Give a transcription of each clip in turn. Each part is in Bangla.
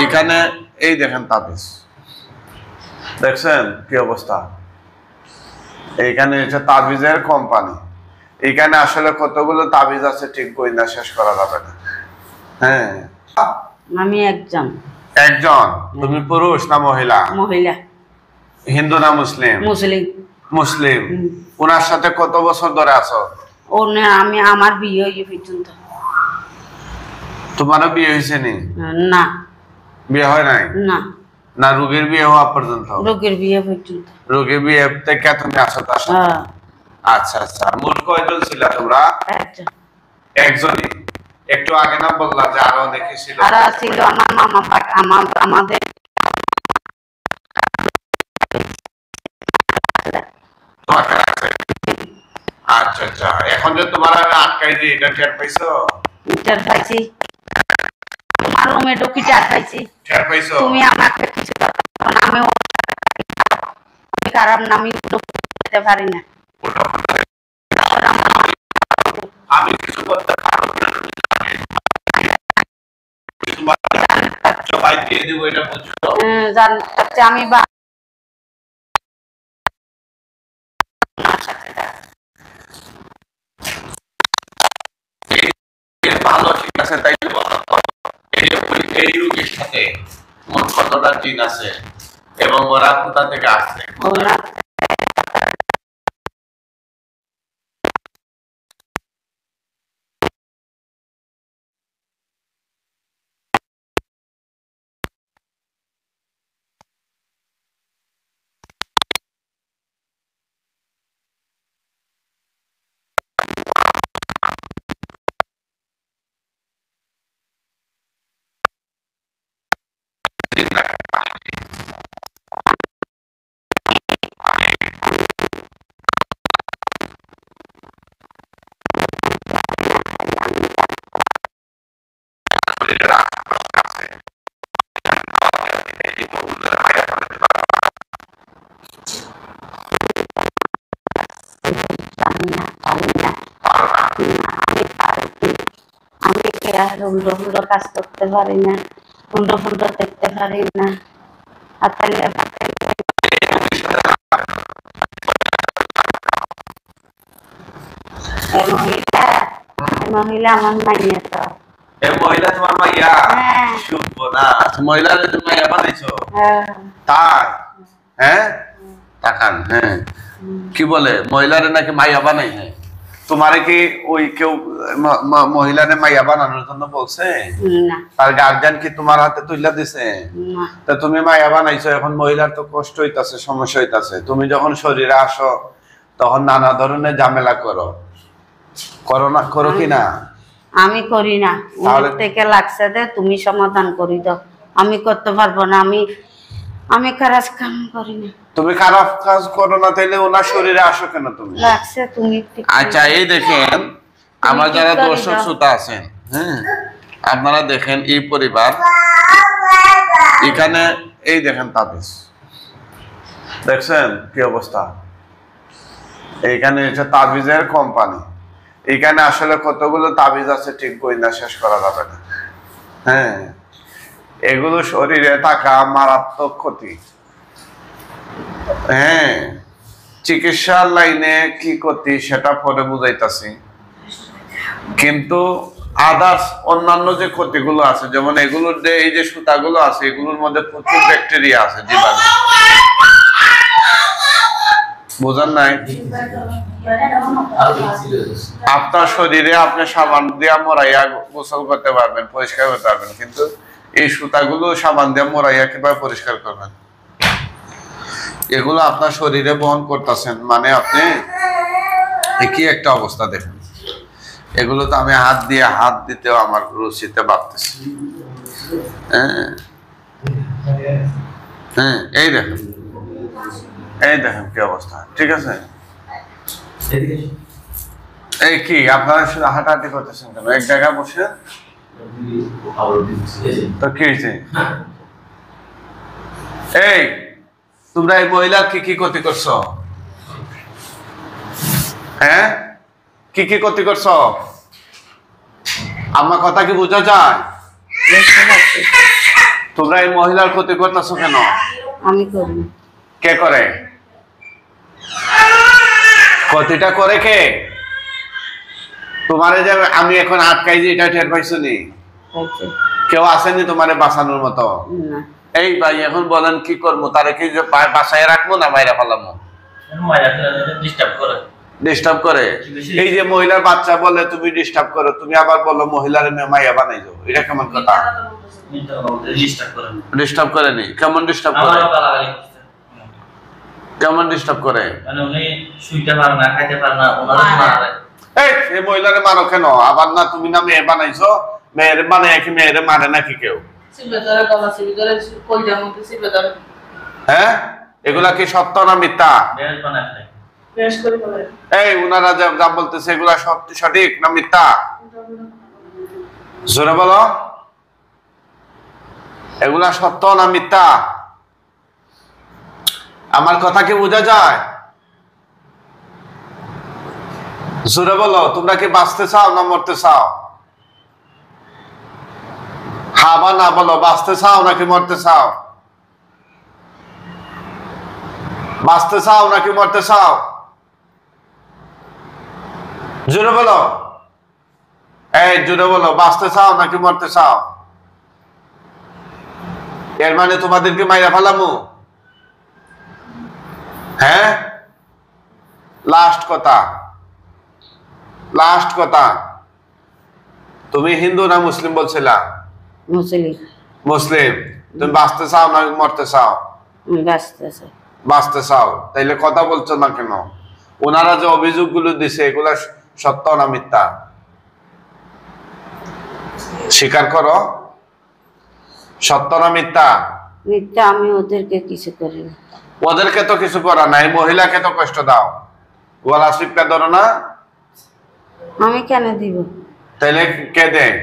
এখানে এই দেখেন তাবিজ, দেখছেন কি অবস্থা? এইখানে হচ্ছে তাবিজের কোম্পানি। এখানে আসলে কতগুলো তাবিজ আছে ঠিক বই না শেষ করা যাবে না। হ্যাঁ, আমি একজন। একজন? তুমি পুরুষ না মহিলা? মহিলা। হিন্দু না মুসলিম? মুসলিম। মুসলিম। ওনার সাথে কত বছর ধরে আছো? আমি আমার বিয়ে হয়ে পর্যন্ত। তোমারও বিয়ে হয়েছে নি? না, বিয়ে হয় নাই। না না, রোগীর বিয়ে হওয়া পর্যন্ত? রোগীর বিয়ে পর্যন্ত। রোগীর বিয়ে থেকে তুমি আসো তার সাথে? আচ্ছা আচ্ছা। মোট কয়জন ছিল তোমরা? একজনই। একটু আগে না বললা যে আরো অনেকে ছিল? আর ছিল আমার মামা, আমাদের আচ্ছা আচ্ছা। এখন যে তোমার আটকাই দিয়ে এটা টের পাইছো? টের পাইছি। তোমার রুমে ঢুকি টের পাইছি। টের পাইছো? তুমি আমাকে কিছু আমি খারাপ নামি করতে পারি না। আমি কিছু করতে পারবো না। সবাই দিয়ে দেবো এটা বুঝছো? জানতে আমি ভালো, ঠিক আছে। তাই এই রোগীর সাথে মোট কতটা জিন আছে এবং ওরা কোথা থেকে আসছে? আমি উল্টো ফুল্টো কাজ করতে পারি না, উল্টো ফুল্টো দেখতে পারি না। মহিলা আমার মাইয়া। তো মহিলা তোমার মাইয়া? শুভ না। মহিলা তুমি মাইয়া বানাইছো? তাই? হ্যাঁ, তাকান। হ্যাঁ, কি বলে মহিলারে নাকি মাইয়া বানাই? হ্যাঁ, তোমারে কি ওই কেউ মহিলারে মাইয়া বানানোর জন্য বলছে? তার গার্জিয়ান কি তোমার হাতে তুইলা দিছে? তা তুমি মাইয়া বানাইছো, এখন মহিলার তো কষ্ট হইতাছে, সমস্যা হইতাছে। তুমি যখন শরীরে আসো তখন নানা ধরনের ঝামেলা করো না? করো কি না? আমি করি না। থেকে লাগছে দে, তুমি সমাধান করি দাও। আমি করতে পারবো না। আমি খারাপ কাম করি না। তুমি খারাপ কাজ করো না, তাইলে ওনার শরীরে আসো কেন তুমি? লাগছে তুমি। আচ্ছা, এই দেখেন আমার যারা দর্শক শ্রোতা আছেন, হ্যাঁ, আপনারা দেখেন এই পরিবার, এখানে এই দেখেন তাবিজ, দেখছেন কি অবস্থা? এইখানে হচ্ছে তাবিজের কোম্পানি। এখানে আসলে কতগুলো তাবিজ আছে ঠিক বই না শেষ করা যাবে না। হ্যাঁ, এগুলো শরীরে থাকা মারাত্মক ক্ষতি। হ্যাঁ, চিকিৎসার লাইনে কি ক্ষতি সেটা পরে বুঝাইতাছি, কিন্তু আদার্স অন্যান্য যে ক্ষতিগুলো আছে, যেমন এগুলোর যে এই যে সুতাগুলো আছে, এগুলোর মধ্যে প্রচুর ব্যাকটেরিয়া আছে, জীবাণু। বোঝেন নাই? আপনার শরীরে আপনি সাবান দিয়া মোড়াইয়া গোসল করতে পারবেন, পরিষ্কার করতে পারবেন, কিন্তু এই সুতাগুলো সাবান দিয়া মোড়াইয়া কিভাবে পরিষ্কার করবেন? এগুলো আপনার শরীরে বহন করতেছেন, মানে আপনি কি একটা অবস্থা দেখেন। এগুলো তো আমি হাত দিতেও আমার রুচিতে ভাবতেছি। হ্যাঁ হ্যাঁ, এই দেখেন কি অবস্থা। ঠিক আছে, এই কি আপনারা শুধু হাঁটাহাঁটি করতেছেন কেন? এক জায়গায় বসে তো কি হয়েছে? এই তোমরা এই মহিলার কি কি ক্ষতি করছো? হ্যাঁ, কি কি ক্ষতি করছো? আমার কথা কি বোঝা যায়? তোমরা এই মহিলার ক্ষতি করতেছো কেন? আমি করি। কে করে? ক্ষতিটা করে কে? তোমারে যে আমি এখন আটকাই যে এটা টের পাইছো নি? কেউ আসেনি তোমারে বাঁচানোর মতো? এই ভাই এখন বলেন কি করবো? তারে কি বাসায় রাখবো না বাইরে ফেলামো? ডিস্টার্ব করে। এই যে মহিলার বাচ্চা বলে তুমি ডিস্টার্ব করো, তুমি আবার বলো মহিলার মাইয়া বানাইছো, এটা কেমন কথা? ডিস্টার্ব করেনি? কেমন ডিস্টার্ব করে? কেমন ডিস্টার্ব করে? মানে উনি শুইতে পারে না, খাইতে পারে না, ওনারে মারে। এই মহিলারে মারো কেন? আবার না তুমি না মেয়ে বানাইছো, মেয়ের বানাই কি মেয়েরে মারে নাকি কেউ? হ্যাঁ, এগুলা কি সত্য না মিথ্যা? এই উনারা যা বলতেছে এগুলা সঠিক না মিথ্যা? জোরে বলো, এগুলা সত্য না মিথ্যা? আমার কথা কি বোঝা যায়? জোরে বলো, তোমরা কি বাঁচতে চাও না মরতে চাও? হ্যাঁ বা না বলো, বাঁচতে চাও নাকি মরতে চাও? বাঁচতে চাও নাকি মরতে চাও? জোরে বলো, এই জোরে বলো, বাঁচতে চাও নাকি মরতে চাও? এর মানে তোমাদেরকে মাইরা ফেলামু? হ্যাঁ, লাস্ট কথা, লাস্ট কথা, তুমি হিন্দু না মুসলিম বলছিলা? মুসলিম। মুসলিম। তুমি বাঁচতে চাও না মরতে চাও? বাঁচতে চাও। তাইলে কথা বলছো না কেন? ওনারা যে অভিযোগগুলো দিছে এগুলা সত্য না মিথ্যা? স্বীকার করো, সত্য না মিথ্যা? মিথ্যা। আমি ওদেরকে কিছু করি না। ওদেরকে তো কিছু করা নাই, মহিলাকে তো কষ্ট দাও, গলা চিপকা ধরো না? আমি কেন দিব? তাইলে কে দেয়?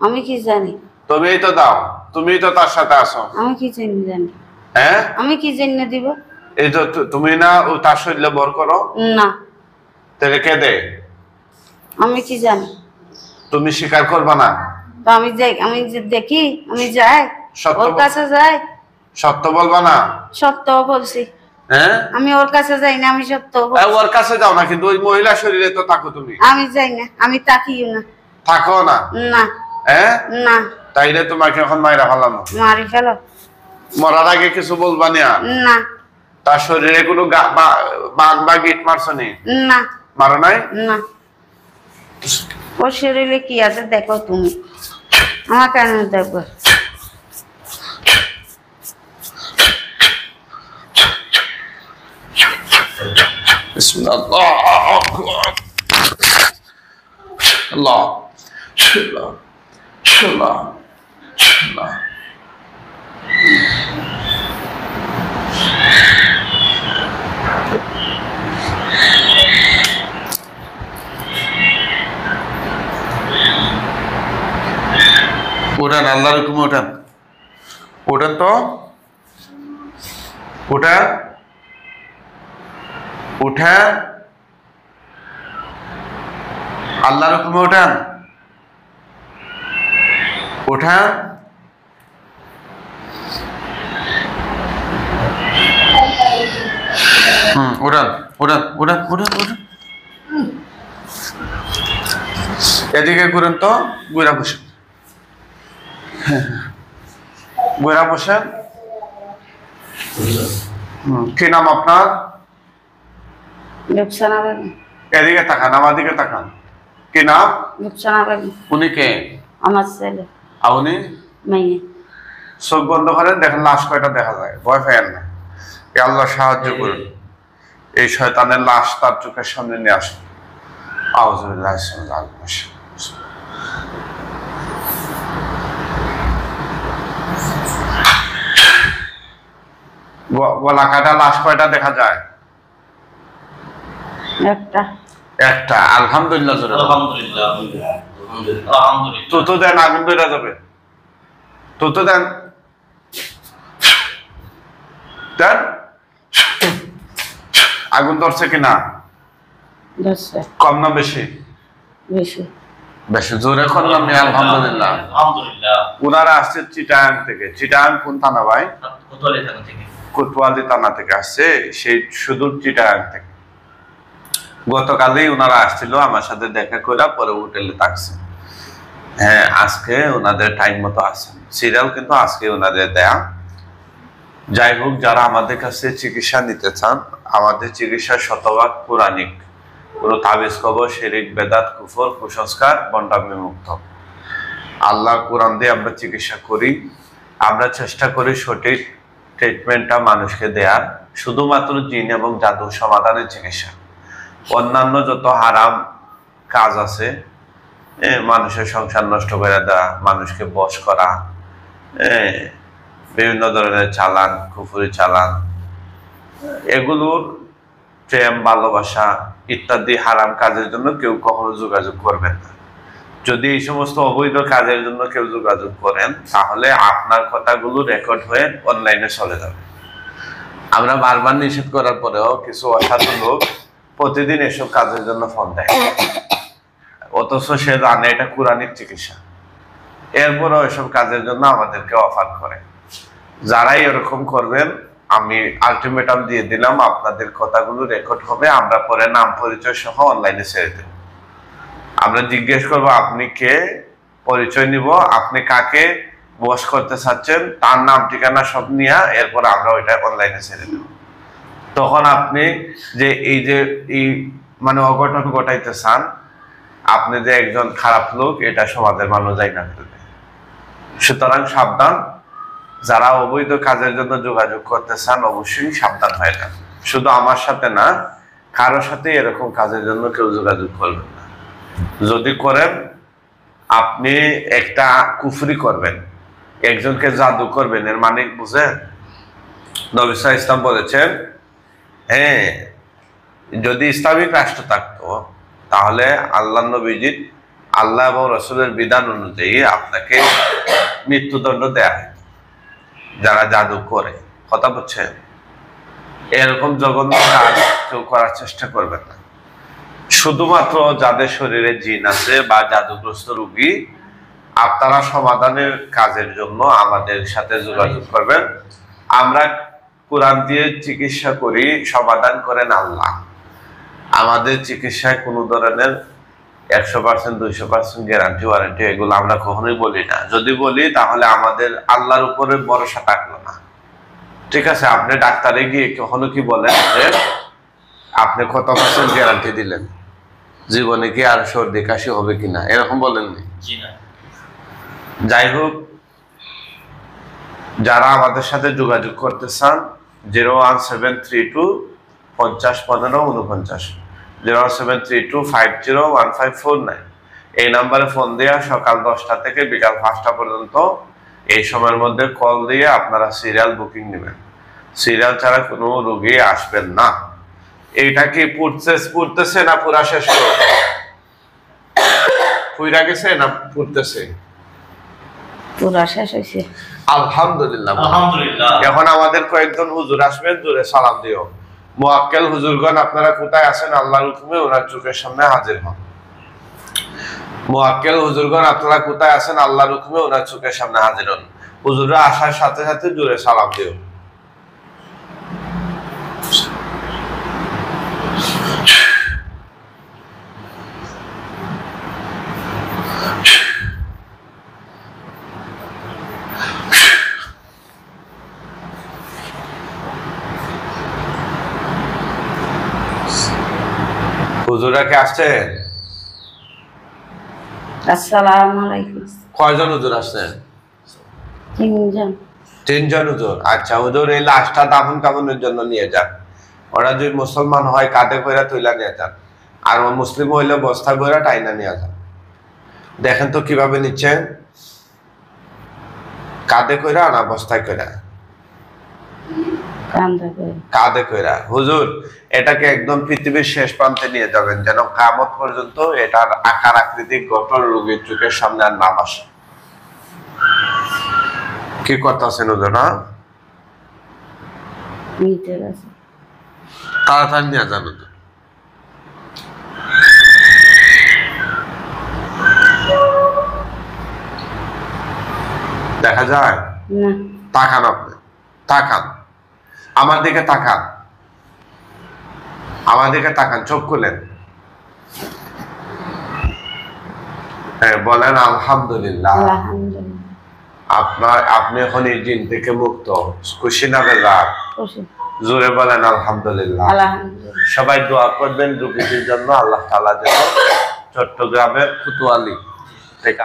আমি কি জানি? তুমিই তো দাও, তুমিই তো তার সাথে আসো। আমি কি জানি? হ্যাঁ, আমি কি জানি দিব? এই তো তুমি না ও তার শরীরে বর করো না? তাহলে কে দেয়? আমি কি জানি? তুমি স্বীকার করবা না? তো আমি যাই, আমি দেখি, আমি যাই ওর কাছে যাই। সত্য বলবা না? সত্য বলছি। হ্যাঁ, আমি ওর কাছে যাই না, আমি সত্য বলছি। ওর কাছে যাও না, কিন্তু ওই মহিলা শরীরে তো থাকো তুমি। আমি যাই না, আমি তাকিও না। থাকো না? না। হ্যাঁ, না। তাইলে তোমাকে এখন মাইরা ফেলানো? মারি ফেলো। মরার আগে কিছু বলবা না? না। তার শরীরে কোনো বাঘ বা গিট মারছো নি? না। মারো নাই? না। ওর শরীরে কি আছে দেখো তুমি, আমার কেন দেখবো? ওঠান, আল্লাহর হুকুমে ওঠান, ওঠান তো, ওঠান, উঠান, আল্লাহর হুকুমে ওঠান, ওঠান। ওঠান, ওঠান, ওঠান, ওঠান, ওঠান। এদিকে ঘুরেন তো, ঘুরা বসেন, ঘুরা বসেন। কি নাম আপনার? রুকসানা বেগম। এদিকে তাকান, আমার দিকে তাকান। কি নাম? রুকসানা বেগম। উনি কে? আমার ছেলে। আর উনি? মেয়ে। চোখ বন্ধ করেন, দেখেন লাশ কয়টা দেখা যায়, ভয় পেয়েন না। আল্লাহ সাহায্য করুন, এই শয়তানের লাশ তার চোখের সামনে নিয়ে আসুন। আউযুবিল্লাহি মিনাশ গলা কাটা লাশ কয়টা দেখা যায়? একটা। একটা। আলহামদুলিল্লাহ। আলহামদুলিল্লাহ। আলহামদুলিল্লাহ। তো দেন, আগুন ধরে যাবে, তো দেন, দেন। আগুন ধরছে কিনা? ধরছে। কম না বেশি? বেশি। বেশি জোরে করলাম না, আলহামদুলিল্লাহ। আলহামদুলিল্লাহ। ওনারা আসছে চিটাং থেকে। চিটাং কোন থানা ভাই? কোতোয়ালি থানা থেকে। কোতোয়ালি থানা থেকে আসছে, সেই সুদূর চিটাং থেকে। গতকালই ওনারা আসছিল, আমার সাথে দেখা করে পরে হোটেলে থাকছে। হ্যাঁ, আজকে ওনাদের টাইম মতো আসেন, সিরিয়াল কিন্তু আজকে ওনাদের দেয়া। যাই হোক, যারা আমাদের কাছে চিকিৎসা নিতে চান, আমাদের চিকিৎসা শতভাগ পৌরাণিক, কোনো তাবিজ কবর, শিরিক, বেদাত, কুফর, কুসংস্কার, বন্ডামি মুক্ত। আল্লাহ কোরআন দিয়ে আমরা চিকিৎসা করি। আমরা চেষ্টা করি সঠিক ট্রিটমেন্টটা মানুষকে দেওয়ার, শুধুমাত্র জিন এবং জাদু সমাধানের চিকিৎসা। অন্যান্য যত হারাম কাজ আছে, মানুষের সংসার নষ্ট করে দেওয়া, মানুষকে বশ করা, বিভিন্ন ধরনের চালান, কুফরি চালান, এগুলোর প্রেম, ভালোবাসা ইত্যাদি হারাম কাজের জন্য কেউ কখনো যোগাযোগ করবেন না। যদি এই সমস্ত অবৈধ কাজের জন্য কেউ যোগাযোগ করেন, তাহলে আপনার কথাগুলো রেকর্ড হয়ে অনলাইনে চলে যাবে। আমরা বারবার নিষেধ করার পরেও কিছু অসাধু লোক প্রতিদিন এসব কাজের জন্য ফোন দেয়, অথচ সে জানে এটা কোরআনিক চিকিৎসা, এরপরও এসব কাজের জন্য আমাদেরকে অফার করে। যারাই এরকম করবেন, আমি আলটিমেটাম দিয়ে দিলাম, আপনাদের কথাগুলো রেকর্ড হবে, আমরা পরে নাম পরিচয় সহ অনলাইনে ছেড়ে দেব। আমরা জিজ্ঞেস করবো আপনি কে, পরিচয় নিব, আপনি কাকে বশ করতে চাচ্ছেন, তার নাম ঠিকানা সব নিয়ে এরপর আমরা ওইটা অনলাইনে ছেড়ে দেব। তখন আপনি যে এই মানে অঘটন ঘটাইতে চান, আপনি যে একজন খারাপ লোক, এটা সমাজের মানুষ যাই না করবে। সুতরাং সাবধান, যারা অবৈধ কাজের জন্য যোগাযোগ করতে চান অবশ্যই সাবধান হয়ে যান। শুধু আমার সাথে না, কারোর সাথে এরকম কাজের জন্য কেউ যোগাযোগ করবেন না। যদি করেন, আপনি একটা কুফরি করবেন, একজনকে জাদু করবেন, এর মানে বুঝেন? নবী সাল্লাল্লাহু আলাইহি ওয়াসাল্লাম বলেছেন, হ্যাঁ, যদি ইসলামিক রাষ্ট্র থাকতো তাহলে আল্লাহ নবীজির, আল্লাহ এবং রসুলের বিধান অনুযায়ী আপনাকে মৃত্যুদণ্ড দেয়া হয় যারা জাদু করে। কথা বলছেন? এরকম জঘন্য কাজ কেউ করার চেষ্টা করবেন না। শুধুমাত্র যাদের শরীরে জিন আছে বা জাদুগ্রস্ত রোগী, আপনারা সমাধানের কাজের জন্য আমাদের সাথে যোগাযোগ করবেন। আমরা কোরআন দিয়ে চিকিৎসা করি, সমাধান করেন আল্লাহ। আমাদের চিকিৎসায় কোনো ধরনের 100%, 200% গ্যারান্টি, ওয়ারেন্টি এগুলো আমরা কখনোই বলি না। যদি বলি তাহলে আমাদের আল্লাহর উপরে ভরসা থাকলো না। ঠিক আছে, আপনি ডাক্তারে গিয়ে কখনো কি বলেন যে আপনি কত % গ্যারান্টি দিলেন, জীবনে কি আর সর্দি কাশি হবে কিনা, এরকম বলেননি? যাই হোক, যারা আমাদের সাথে যোগাযোগ করতে চান, 01732 50 15 49, 01732 50 1549, এই নাম্বারে ফোন দেওয়া সকাল 10টা থেকে বিকাল 5টা পর্যন্ত। এই সময়ের মধ্যে কল দিয়ে আপনারা সিরিয়াল বুকিং নেবেন। সিরিয়াল ছাড়া কোনো রোগী আসবেন না। এইটা কি পড়তেছে না পুরা শেষ হলো? পুরা গেছে না পড়তেছে? পুরা শেষ হয়েছে, আলহামদুলিল্লাহ। আলহামদুলিল্লাহ। এখন আমাদের কয়েকজন হুজুর আসবেন, জোরে সালাম দিও। মুআক্কেল হুজুরগণ, আপনারা কোথায় আছেন? আল্লাহর হুকুমে ওনার চোখের সামনে হাজির হন। মুআক্কেল হুজুরগণ, আপনারা কোথায় আছেন? আল্লাহর হুকুমে ওনার চোখের সামনে হাজির হন। হুজুররা আসার সাথে সাথে জোরে সালাম দিও। হুজুররা কে আসছেন? আসসালামু আলাইকুম। কয়জন হুজুর আসছেন? 3 জন। হুজুর। আচ্ছা হুজুর, এই লাশটা দাফন কাফনের জন্য নিয়ে যান। ওরা যদি মুসলমান হয় কাঁধে কইরা তুইলা নিয়ে যান, আর ও মুসলিম হইলে বস্তা কইরা টাইনা নিয়ে যান। দেখেন তো কিভাবে নিচ্ছেন, কাঁধে কইরা না বস্তায় কইরা? কাঁধে কইরা। হুজুর, এটাকে একদম পৃথিবীর শেষ প্রান্তে নিয়ে যাবেন, যেন কিয়ামত পর্যন্ত এটার আকার আকৃতিক গঠন রোগীর চোখের সামনে আর না আসে। কি করতেছেন হুজুর? না তাড়াতাড়ি নিয়ে যান হুজুর। দেখা যায়? না। তাকান, আপনি তাকান, আমার দিকে তাকান, আমার দিকে তাকান, চোখ খুলেন। হ্যাঁ, বলেন আলহামদুলিল্লাহ। আলহামদুলিল্লাহ। আপনি এখন এই জিন থেকে মুক্ত। খুশি না বেজার? খুশি। জোরে বলেন আলহামদুলিল্লাহ। আলহামদুলিল্লাহ। সবাই দোয়া করবেন রোগীদের জন্য, আল্লাহ তাআলা যেন চট্টগ্রামের কোতোয়ালি থেকে